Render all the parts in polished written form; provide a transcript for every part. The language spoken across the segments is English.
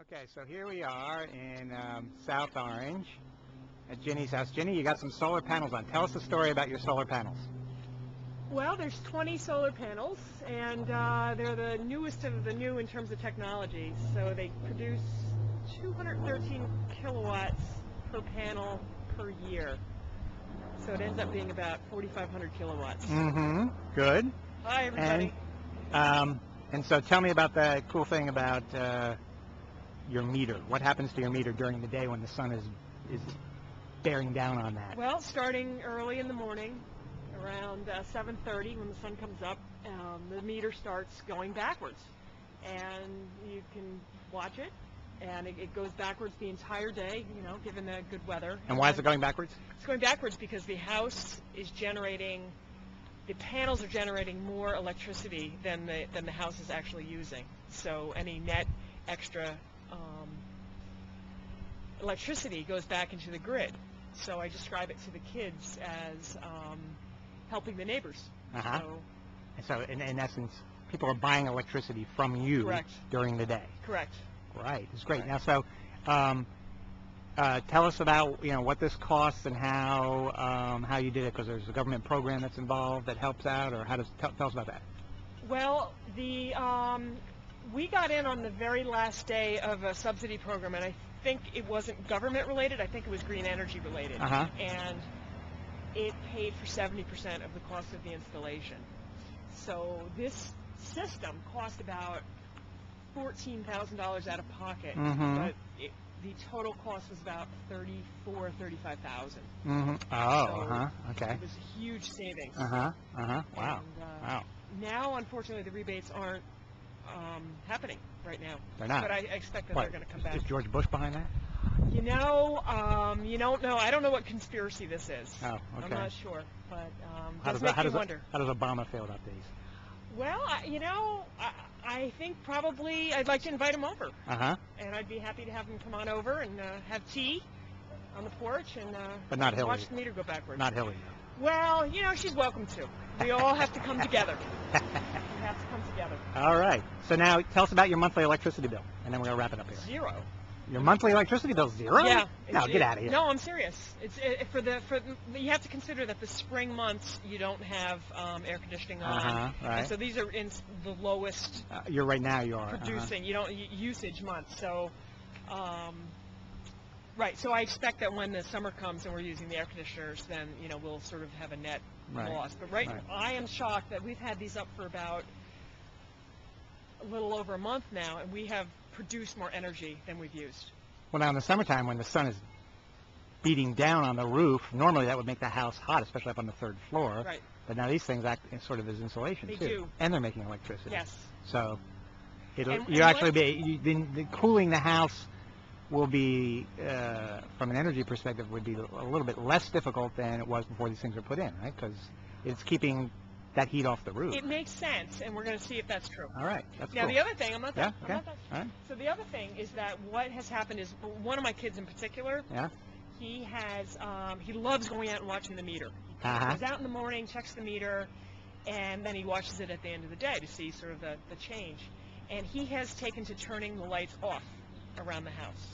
Okay, so here we are in South Orange at Ginny's house. Ginny, you got some solar panels on. Tell us the story about your solar panels. Well, there's 20 solar panels, and they're the newest of the new in terms of technology. So they produce 213 kilowatts per panel per year. So it ends up being about 4,500 kilowatts. Mm-hmm. Good. Hi, everybody. And so tell me about the cool thing about your meter. What happens to your meter during the day when the sun is bearing down on that? Well, starting early in the morning, around 7:30 when the sun comes up, the meter starts going backwards. And you can watch it, and it goes backwards the entire day, you know, given the good weather. And why is it going backwards? It's going backwards because the house is generating, the panels are generating more electricity than the house is actually using. So any net extra electricity goes back into the grid. So I describe it to the kids as helping the neighbors. Uh-huh. So in essence, people are buying electricity from you. Correct. During the day. Correct. Right. It's great. Correct. Now, so tell us about what this costs and how you did it, because there's a government program that's involved that helps out, or how does tell us about that. Well, we got in on the very last day of a subsidy program, and I think it wasn't government related. I think it was green energy related. Uh-huh. And it paid for 70% of the cost of the installation. So this system cost about $14,000 out of pocket, mm-hmm. but the total cost was about $35,000. Mm-hmm. Oh, so okay. It was a huge savings. Wow. And, Wow. Now, unfortunately, the rebates aren't happening right now. They're not. But I expect that they're going to come back. Is George Bush behind that? You don't know. I don't know what conspiracy this is. Oh, okay. I'm not sure, but how does does make you wonder. How does Obama feel about these? Well, I think probably I'd like to invite him over. Uh-huh. And I'd be happy to have him come on over and have tea on the porch and but not Hillary. Watch the meter go backwards. Not Hillary. Well, she's welcome to. We all have to come together. We have to come together. All right. So now tell us about your monthly electricity bill, and then we're going to wrap it up here. Zero. Your monthly electricity bill's zero? Yeah. No, get out of here. No, I'm serious. You have to consider that the spring months you don't have air conditioning on. Uh-huh, right. And so these are in the lowest. You're right now. You are producing. You don't usage months. So, right. So I expect that when the summer comes and we're using the air conditioners, then we'll sort of have a net loss. But right, I am shocked that we've had these up for about a little over a month now, and we have produced more energy than we've used. Well, now in the summertime when the sun is beating down on the roof, normally that would make the house hot, especially up on the third floor. Right. But now these things act sort of as insulation too. They do. And they're making electricity. Yes. So the cooling the house will be, from an energy perspective, would be a little bit less difficult than it was before these things were put in, right? Because it's keeping that heat off the roof. It makes sense, and we're going to see if that's true. All right. That's now, cool. the other thing, I'm not done. Okay. I'm not done. All right. So the other thing is that what has happened is one of my kids in particular, yeah. He loves going out and watching the meter. He goes out in the morning, checks the meter, and then he watches it at the end of the day to see sort of the change. And he has taken to turning the lights off around the house.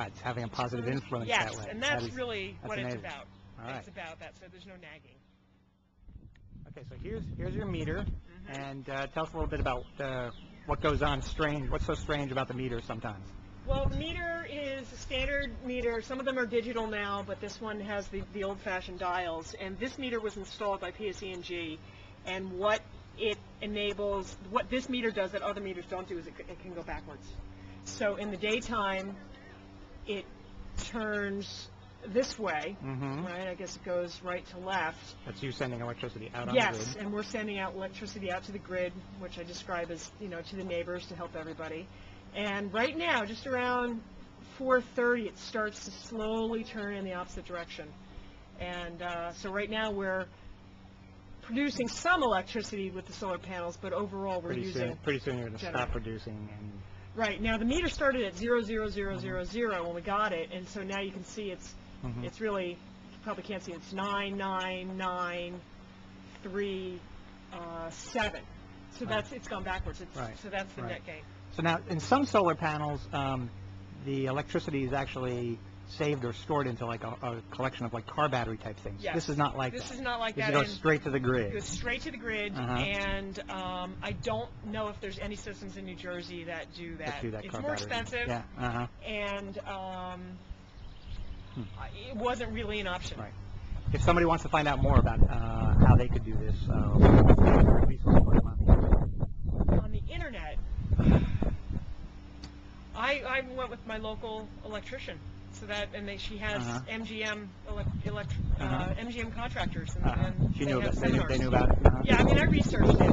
It's having a positive influence yes, that way. And that's really what amazing. It's about. All right. It's about that, so there's no nagging. Okay, so here's your meter, mm-hmm. and tell us a little bit about what goes on strange. What's so strange about the meter sometimes? Well, the meter is a standard meter. Some of them are digital now, but this one has the old-fashioned dials. And this meter was installed by PSE&G, and what it enables, what this meter does that other meters don't do, is it can go backwards. So in the daytime, it turns this way, mm-hmm. right? I guess it goes right to left. That's you sending electricity out on yes, the grid. and we're sending out electricity out to the grid, which I describe as, to the neighbors to help everybody. And right now, just around 4:30, it starts to slowly turn in the opposite direction. And so right now we're producing some electricity with the solar panels, but overall we're pretty using. Pretty soon you're going to stop producing. And right now the meter started at 00000 when we got it, and so now you can see it's mm-hmm. it's really, you probably can't see, it's 99937. So it's gone backwards. So that's the net gain. So now, in some solar panels, the electricity is actually saved or stored into like a collection of like car battery type things. Yes. This is not like This that. is not like This that. goes and straight to the It grid. goes straight to the grid, Uh-huh. and I don't know if there's any systems in New Jersey that do that. Let's do that It's car more battery. expensive, Yeah. Uh-huh. and it wasn't really an option. Right. If somebody wants to find out more about how they could do this, or resource for them on the internet. On the internet, I went with my local electrician, so that, and she has Uh-huh. MGM Uh-huh. MGM contractors, and, Uh-huh. and She they knew have about, they knew seminars. about it. Uh-huh. Yeah, I mean, I researched it, Okay.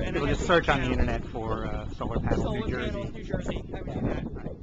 and People I had just to, search you on the know, internet for solar panels, solar New Jersey. panels, New Jersey. I would do that. Right.